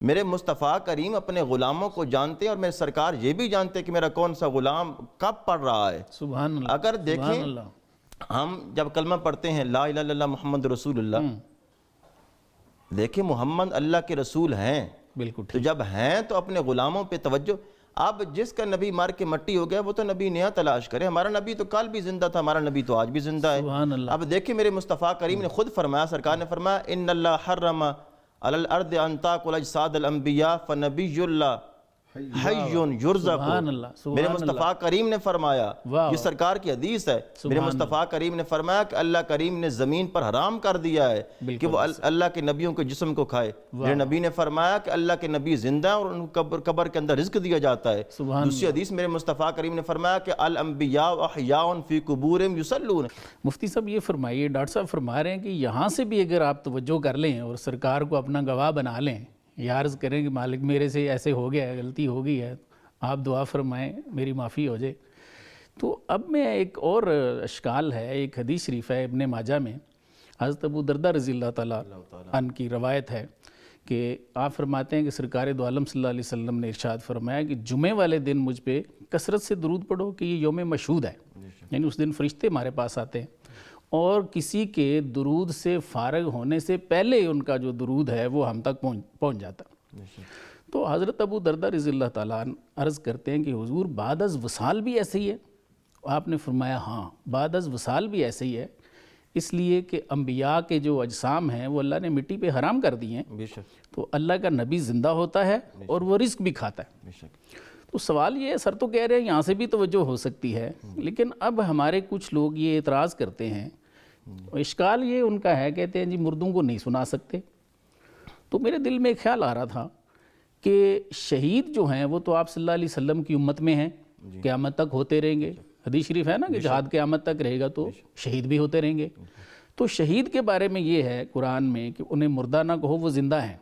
میرے مصطفیٰ کریم اپنے غلاموں کو جانتے ہیں اور میرے سرکار یہ بھی جانتے ہیں کہ میرا کون سا غلام کب پڑھ رہا ہے۔ سبحان اللہ، اگر سبحان دیکھیں اللہ۔ ہم جب کلمہ پڑھتے ہیں لا الہ الا اللہ محمد رسول اللہ، دیکھیں محمد اللہ کے رسول ہیں، بالکل تو جب ہیں تو اپنے غلاموں پہ توجہ۔ اب جس کا نبی مار کے مٹی ہو گیا وہ تو نبی نیا تلاش کرے۔ ہمارا نبی تو کل بھی زندہ تھا، ہمارا نبی تو آج بھی زندہ ہے۔ سبحان اللہ۔ اب دیکھیں میرے مصطفیٰ کریم نے خود فرمایا، سرکار نے فرمایا ان اللہ حرم علی الارض ان تاکل اجساد الانبیاء فنبی اللہ حی یرزق۔ سبحان اللہ، سبحان میرے مصطفیٰ کریم نے فرمایا، واہ، یہ سرکار کی حدیث ہے، میرے مصطفیٰ کریم نے فرمایا کہ اللہ کریم نے زمین پر حرام کر دیا ہے کہ وہ اللہ کے نبیوں کے جسم کو کھائے۔ میرے نبی نے فرمایا کہ اللہ کے نبی زندہ ہیں اور ان کو قبر کے اندر رزق دیا جاتا ہے۔ دوسری حدیث میرے مصطفیٰ کریم نے فرمایا کہ الانبیاء احیاء فی قبورہم یصلون۔ مفتی صاحب یہ فرمائیے، ڈاکٹر صاحب فرما رہے ہیں کہ یہاں سے بھی اگر آپ توجہ کر لیں اور سرکار کو اپنا گواہ بنا لیں، یہ عرض کریں کہ مالک میرے سے ایسے ہو گیا ہے، غلطی ہو گئی ہے، آپ دعا فرمائیں میری معافی ہو جائے۔ تو اب میں ایک اور اشکال ہے، ایک حدیث شریف ہے ابن ماجہ میں، حضرت ابو دردہ رضی اللہ تعالیٰ عنہ کی روایت ہے کہ آپ فرماتے ہیں کہ سرکار دو عالم صلی اللہ علیہ وسلم نے ارشاد فرمایا کہ جمعے والے دن مجھ پہ کثرت سے درود پڑھو کہ یہ یوم مشہود ہے، یعنی اس دن فرشتے ہمارے پاس آتے ہیں اور کسی کے درود سے فارغ ہونے سے پہلے ان کا جو درود ہے وہ ہم تک پہنچ جاتا۔ تو حضرت ابو دردہ رضی اللہ تعالیٰ عنہ عرض کرتے ہیں کہ حضور بعد از وصال بھی ایسے ہی ہے؟ آپ نے فرمایا ہاں، بعد از وصال بھی ایسے ہی ہے، اس لیے کہ انبیاء کے جو اجسام ہیں وہ اللہ نے مٹی پہ حرام کر دی ہیں، تو اللہ کا نبی زندہ ہوتا ہے اور وہ رزق بھی کھاتا ہے۔ تو سوال یہ ہے، سر تو کہہ رہے ہیں یہاں سے بھی توجہ ہو سکتی ہے، لیکن اب ہمارے کچھ لوگ یہ اعتراض کرتے ہیں، اشکال یہ ان کا ہے، کہتے ہیں جی مردوں کو نہیں سنا سکتے۔ تو میرے دل میں ایک خیال آ رہا تھا کہ شہید جو ہیں وہ تو آپ صلی اللہ علیہ وسلم کی امت میں ہیں، قیامت تک ہوتے رہیں گے، حدیث شریف ہے نا کہ جہاد قیامت تک رہے گا تو شہید بھی ہوتے رہیں گے۔ تو شہید کے بارے میں یہ ہے قرآن میں کہ انہیں مردہ نہ کہو، وہ زندہ ہیں،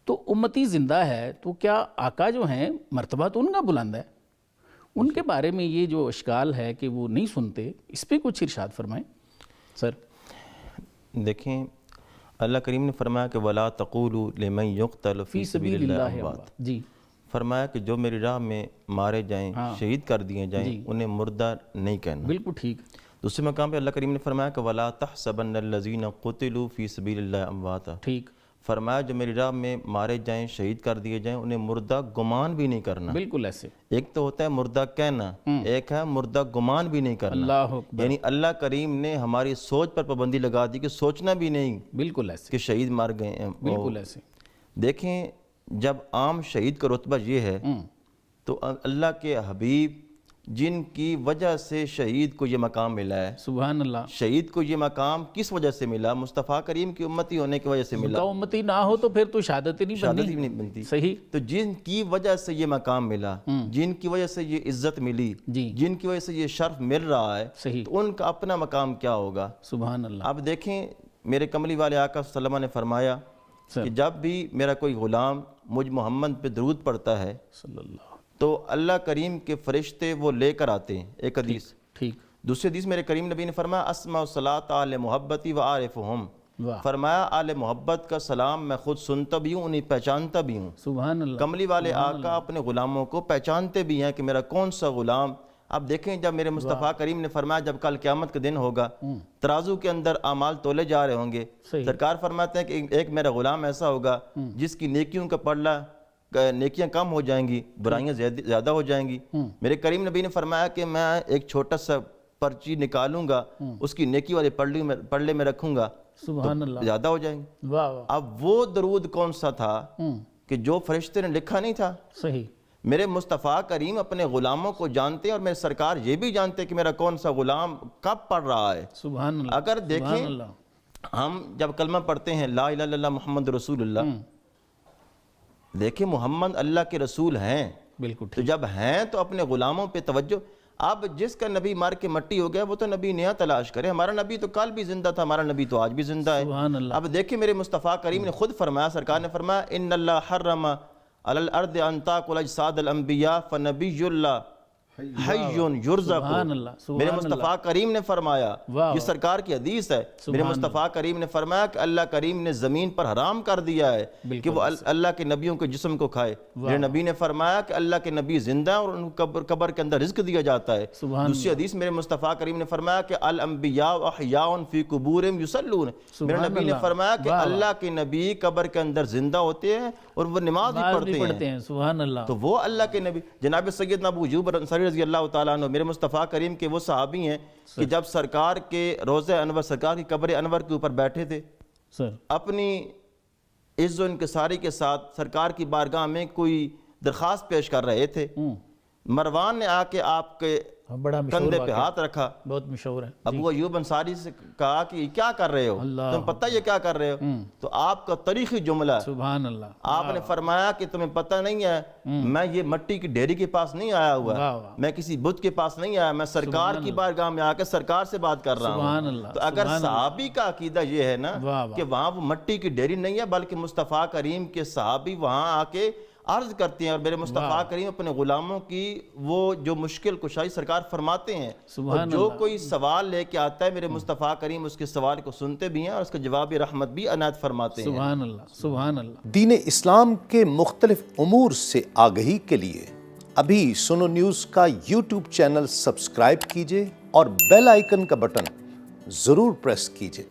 تو امتی زندہ ہے، تو کیا آقا جو ہیں مرتبہ تو ان کا بلند ہے، ان کے بارے میں یہ جو اشکال ہے کہ وہ نہیں سنتے، اس پہ کچھ ارشاد فرمائیں سر۔ دیکھیں اللہ کریم نے فرمایا کہ وَلَا تَقُولُوا لِمَنْ يُقْتَلُ فِي سَبِيلِ اللَّهِ أَمْوَاتٌ، جی فرمایا کہ جو میری راہ میں مارے جائیں، شہید کر دیے جائیں، انہیں مردہ نہیں کہنا۔ بالکل ٹھیک۔ دوسرے مقام پہ اللہ کریم نے فرمایا کہ وَلَا تَحْسَبَنَّ الَّذِينَ قُتِلُوا فِي سَبِيلِ اللَّهِ أَمْوَاتًا، ٹھیک، فرمایا جو میری راہ میں مارے جائیں، شہید کر دیے جائیں، انہیں مردہ گمان بھی نہیں کرنا۔ بالکل ایسے، ایک تو ہوتا ہے مردہ کہنا، ایک ہے مردہ گمان بھی نہیں کرنا۔ اللہ اکبر، یعنی اللہ کریم نے ہماری سوچ پر پابندی لگا دی کہ سوچنا بھی نہیں بالکل ایسے، کہ شہید مار گئے ہیں۔ بالکل ایسے۔ دیکھیں جب عام شہید کا رتبہ یہ ہے تو اللہ کے حبیب جن کی وجہ سے شہید کو یہ مقام ملا ہے، سبحان اللہ، شہید کو یہ مقام کس وجہ سے ملا؟ مصطفیٰ کریم کی امتی ہونے کی وجہ سے ملا۔ تو امتی نہ ہو تو پھر تو شہادت ہی نہیں شہادت ہی نہیں بنتی۔ صحیح، تو جن کی وجہ سے یہ مقام ملا، جن کی وجہ سے یہ عزت ملی، جی، جن کی وجہ سے یہ شرف مل رہا ہے، صحیح، تو ان کا اپنا مقام کیا ہوگا؟ سبحان اللہ۔ اب دیکھیں میرے کملی والے آقا صلی اللہ علیہ وسلم نے فرمایا کہ جب بھی میرا کوئی غلام مجھ محمد پہ درود پڑھتا ہے صلی اللہ، تو اللہ کریم کے فرشتے وہ لے کر آتے ہیں۔ ایک حدیث۔ ٹھیک، دوسری حدیث میرے کریم نبی نے فرمایا اسمع الصلاۃ علی محبتی و عارفہم، واہ، فرمایا آل محبت کا سلام میں خود سنتا بھی ہوں، انہیں پہچانتا بھی ہوں۔ سبحان اللہ، کملی والے آقا اپنے غلاموں کو پہچانتے بھی ہیں کہ میرا کون سا غلام۔ اب دیکھیں جب میرے مصطفیٰ کریم نے فرمایا جب کل قیامت کا دن ہوگا، ترازو کے اندر اعمال تولے جا رہے ہوں گے، سرکار فرماتے ہیں کہ ایک میرا غلام ایسا ہوگا جس کی نیکیوں کا پلڑا، نیکیاں کم ہو جائیں گی، برائیاں زیادہ ہو جائیں گی۔ میرے کریم نبی نے فرمایا کہ میں ایک چھوٹا سا پرچی نکالوں گا، اس کی نیکی والے پلڑے میں رکھوں گا، سبحان اللہ، زیادہ ہو جائیں گے۔ واہ واہ، اب وہ درود کون سا تھا کہ جو فرشتے نے لکھا نہیں تھا؟ صحیح، میرے مصطفیٰ کریم اپنے غلاموں کو جانتے ہیں اور میرے سرکار یہ بھی جانتے ہیں کہ میرا کون سا غلام کب پڑھ رہا ہے۔ سبحان اللہ، اگر سبحان دیکھیں اللہ، ہم جب کلمہ پڑھتے ہیں لا الہ الا اللہ محمد رسول اللہ، دیکھیں محمد اللہ کے رسول ہیں، بالکل تو جب ہیں تو اپنے غلاموں پہ توجہ۔ اب جس کا نبی مار کے مٹی ہو گیا وہ تو نبی نیا تلاش کرے۔ ہمارا نبی تو کل بھی زندہ تھا، ہمارا نبی تو آج بھی زندہ ہے۔ سبحان اللہ، اب دیکھیں میرے مصطفیٰ کریم نے خود فرمایا، سرکار نے فرمایا ان اللہ حرم علی الارض ان تاکل اجساد الانبیاء فنبی اللہ حیٌ یرزق. سبحان اللہ، سبحان میرے مصطفیٰ کریم نے فرمایا, واہ، یہ سرکار کی حدیث ہے, میرے مصطفیٰ کریم نے فرمایا کہ اللہ کریم نے زمین پر حرام کر دیا ہے کہ وہ اللہ کے نبیوں کے جسم کو کھائے. میرے نبی نے فرمایا کہ اللہ کے نبی زندہ ہیں اور ان کو قبر کے اندر رزق دیا جاتا ہے. دوسری حدیث میرے مصطفیٰ کریم نے فرمایا کہ الانبیاء احیاء فی قبورہم یصلون. میرے نبی نے فرمایا کہ اللہ کے نبی قبر کے اندر زندہ ہوتے ہیں اور وہ نماز بھی پڑھتے ہیں. سبحان اللہ. تو وہ اللہ کے نبی جناب سیدنا ابو ایوب انصاری رضی اللہ تعالیٰ عنہ میرے مصطفیٰ کریم کے وہ صحابی ہیں کہ جب سرکار کے روضہ انور, سرکار کی قبر انور کے اوپر بیٹھے تھے, اپنی عز و انکساری کے ساتھ سرکار کی بارگاہ میں کوئی درخواست پیش کر رہے تھے, مروان نے آ کے آپ کے کندھے پہ ہاتھ رکھا. بہت مشہور ہے. ابو ایوب انصاری سے کہا کہ یہ کیا کر رہے ہو, تمہیں پتہ یہ کیا کر رہے ہو؟ تو آپ کا تاریخی جملہ ہے, سبحان اللہ, آپ نے فرمایا کہ تمہیں پتہ نہیں ہے, میں یہ مٹی کی ڈھیری کے پاس نہیں آیا ہوا, میں کسی بت کے پاس نہیں آیا, میں سرکار کی بارگاہ میں آ کے سرکار سے بات کر رہا ہوں. تو اگر صحابی کا عقیدہ یہ ہے نا کہ وہاں وہ مٹی کی ڈھیری نہیں ہے بلکہ مصطفیٰ کریم کے صحابی وہاں آ کے عرض کرتے ہیں اور میرے مصطفیٰ کریم اپنے غلاموں کی وہ جو مشکل کشائی سرکار فرماتے ہیں, اور جو کوئی سوال لے کے آتا ہے میرے مصطفیٰ کریم اس کے سوال کو سنتے بھی ہیں اور اس کا جواب رحمت بھی عنایت فرماتے ہیں. سبحان اللہ, سبحان اللہ. دین اسلام کے مختلف امور سے آگہی کے لیے ابھی سنو نیوز کا یوٹیوب چینل سبسکرائب کیجئے اور بیل آئیکن کا بٹن ضرور پریس کیجئے.